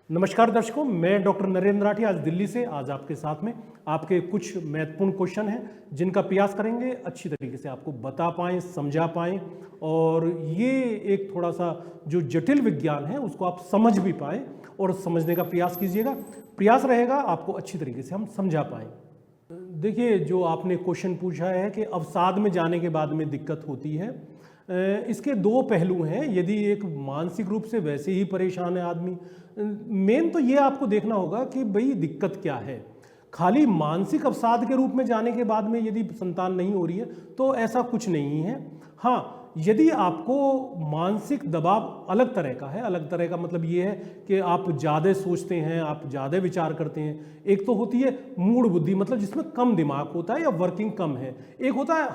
नमस्कार दर्शकों, मैं डॉक्टर नरेंद्र राठी आज दिल्ली से आज आपके साथ में आपके कुछ महत्वपूर्ण क्वेश्चन हैं जिनका प्रयास करेंगे अच्छी तरीके से आपको बता पाएं, समझा पाएं और ये एक थोड़ा सा जो जटिल विज्ञान है उसको आप समझ भी पाएं और समझने का प्रयास कीजिएगा। प्रयास रहेगा आपको अच्छी तरीके से हम समझा पाएं। देखिए, जो आपने क्वेश्चन पूछा है कि अवसाद में जाने के बाद में दिक्कत होती है, इसके दो पहलू हैं। यदि एक मानसिक रूप से वैसे ही परेशान है आदमी, मेन तो ये आपको देखना होगा कि भाई दिक्कत क्या है। खाली मानसिक अवसाद के रूप में जाने के बाद में यदि संतान नहीं हो रही है तो ऐसा कुछ नहीं है। हाँ, यदि आपको मानसिक दबाव अलग तरह का है, अलग तरह का मतलब ये है कि आप ज़्यादा सोचते हैं, आप ज़्यादा विचार करते हैं। एक तो होती है मूड बुद्धि, मतलब जिसमें कम दिमाग होता है या वर्किंग कम है। एक होता है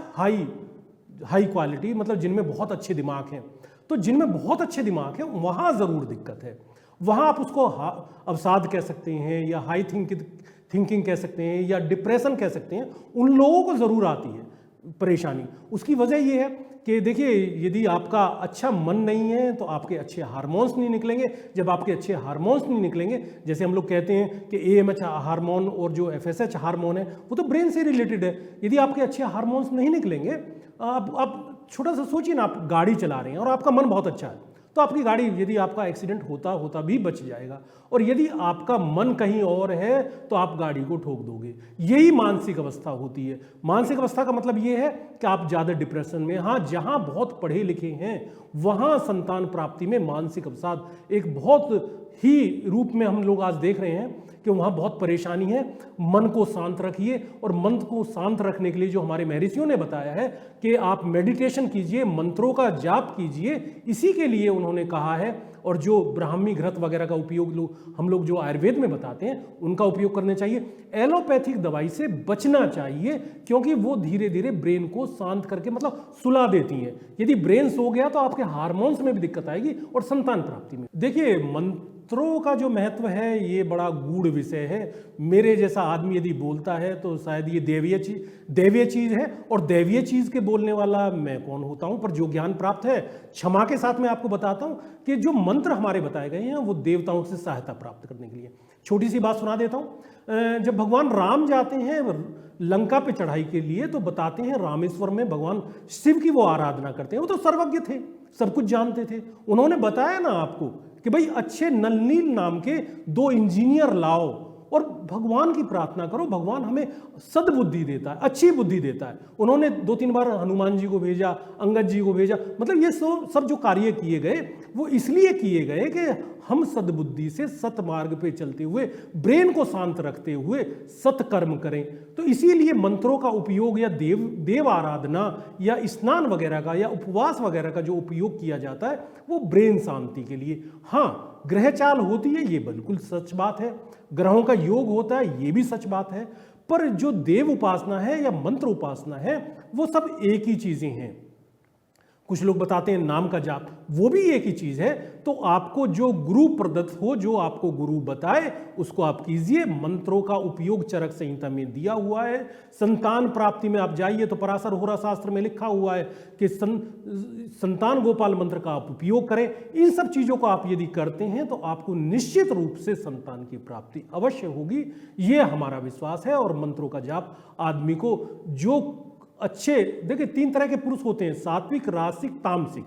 हाई क्वालिटी, मतलब जिनमें बहुत अच्छे दिमाग हैं। तो जिनमें बहुत अच्छे दिमाग हैं वहाँ ज़रूर दिक्कत है, वहाँ आप उसको अवसाद कह सकते हैं या हाई थिंकिंग कह सकते हैं या डिप्रेशन कह सकते हैं। उन लोगों को ज़रूर आती है परेशानी। उसकी वजह ये है कि देखिए, यदि आपका अच्छा मन नहीं है तो आपके अच्छे हार्मोन्स नहीं निकलेंगे। जब आपके अच्छे हार्मोन्स नहीं निकलेंगे, जैसे हम लोग कहते हैं कि AMH हार्मोन और जो FSH हार्मोन है वो तो ब्रेन से रिलेटेड है। यदि आपके अच्छे हार्मोन्स नहीं निकलेंगे, आप छोटा सा सोचिए ना, आप गाड़ी चला रहे हैं और आपका मन बहुत अच्छा है तो आपकी गाड़ी, यदि आपका एक्सीडेंट होता भी बच जाएगा। और यदि आपका मन कहीं और है तो आप गाड़ी को ठोक दोगे। यही मानसिक अवस्था होती है। मानसिक अवस्था का मतलब ये है कि आप ज़्यादा डिप्रेशन में। हाँ, जहाँ बहुत पढ़े लिखे हैं वहाँ संतान प्राप्ति में मानसिक अवसाद एक बहुत ही रूप में हम लोग आज देख रहे हैं कि वहाँ बहुत परेशानी है। मन को शांत रखिए, और मन को शांत रखने के लिए जो हमारे महर्षियों ने बताया है कि आप मेडिटेशन कीजिए, मंत्रों का जाप कीजिए, इसी के लिए उन्होंने कहा है। और जो ब्राह्मी घृत वगैरह का उपयोग हम लोग जो आयुर्वेद में बताते हैं उनका उपयोग करना चाहिए। एलोपैथिक दवाई से बचना चाहिए, क्योंकि वो धीरे धीरे ब्रेन को शांत करके मतलब सुला देती हैं। यदि ब्रेन सो गया तो आपके हार्मोन्स में भी दिक्कत आएगी और संतान प्राप्ति में। देखिए, मंत्रों का जो महत्व है ये बड़ा गूढ़ विषय है। मेरे जैसा आदमी यदि बोलता है तो शायद ये दैवीय चीज़ है, और दैवीय चीज़ के बोलने वाला मैं कौन होता हूँ। पर जो ज्ञान प्राप्त है, क्षमा के साथ मैं आपको बताता हूँ कि जो मंत्र हमारे बताए गए हैं वो देवताओं से सहायता प्राप्त करने के लिए। छोटी सी बात सुना देता हूँ। जब भगवान राम जाते हैं लंका पे चढ़ाई के लिए तो बताते हैं रामेश्वर में भगवान शिव की वो आराधना करते हैं। वो तो सर्वज्ञ थे, सब कुछ जानते थे। उन्होंने बताया ना आपको कि भाई अच्छे नलनील नाम के 2 इंजीनियर लाओ और भगवान की प्रार्थना करो, भगवान हमें सद्बुद्धि देता है, अच्छी बुद्धि देता है। उन्होंने 2-3 बार हनुमान जी को भेजा, अंगद जी को भेजा। मतलब ये सब जो कार्य किए गए वो इसलिए किए गए कि हम सद्बुद्धि से सत मार्ग पे चलते हुए, ब्रेन को शांत रखते हुए सत्कर्म करें। तो इसीलिए मंत्रों का उपयोग या देव आराधना या स्नान वगैरह का या उपवास वगैरह का जो उपयोग किया जाता है वो ब्रेन शांति के लिए। हाँ, ग्रह चाल होती है, ये बिल्कुल सच बात है। ग्रहों का योग होता है, ये भी सच बात है। पर जो देव उपासना है या मंत्र उपासना है वो सब एक ही चीजें हैं। कुछ लोग बताते हैं नाम का जाप, वो भी एक ही चीज है। तो आपको जो गुरु प्रदत्त हो, जो आपको गुरु बताए उसको आप कीजिए। मंत्रों का उपयोग चरक संहिता में दिया हुआ है। संतान प्राप्ति में आप जाइए तो पराशर होरा शास्त्र में लिखा हुआ है कि संतान गोपाल मंत्र का आप उपयोग करें। इन सब चीजों को आप यदि करते हैं तो आपको निश्चित रूप से संतान की प्राप्ति अवश्य होगी, ये हमारा विश्वास है। और मंत्रों का जाप आदमी को जो अच्छे, देखिए 3 तरह के पुरुष होते हैं, सात्विक, राजसिक, तामसिक।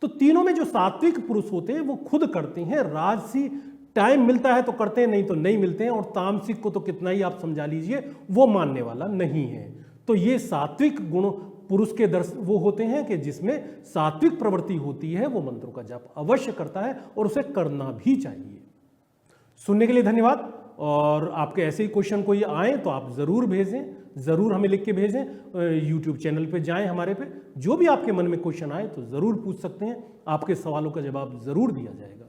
तो तीनों में जो सात्विक पुरुष होते हैं वो खुद करते हैं। राजसी टाइम मिलता है तो करते हैं, नहीं तो नहीं मिलते हैं। और तामसिक को तो कितना ही आप समझा लीजिए, वो मानने वाला नहीं है। तो ये सात्विक गुण पुरुष के वो होते हैं कि जिसमें सात्विक प्रवृत्ति होती है, वो मंत्रों का जाप अवश्य करता है और उसे करना भी चाहिए। सुनने के लिए धन्यवाद। और आपके ऐसे ही क्वेश्चन कोई आए तो आप ज़रूर भेजें, ज़रूर हमें लिख के भेजें। YouTube चैनल पे जाएं हमारे पे, जो भी आपके मन में क्वेश्चन आए तो ज़रूर पूछ सकते हैं। आपके सवालों का जवाब ज़रूर दिया जाएगा।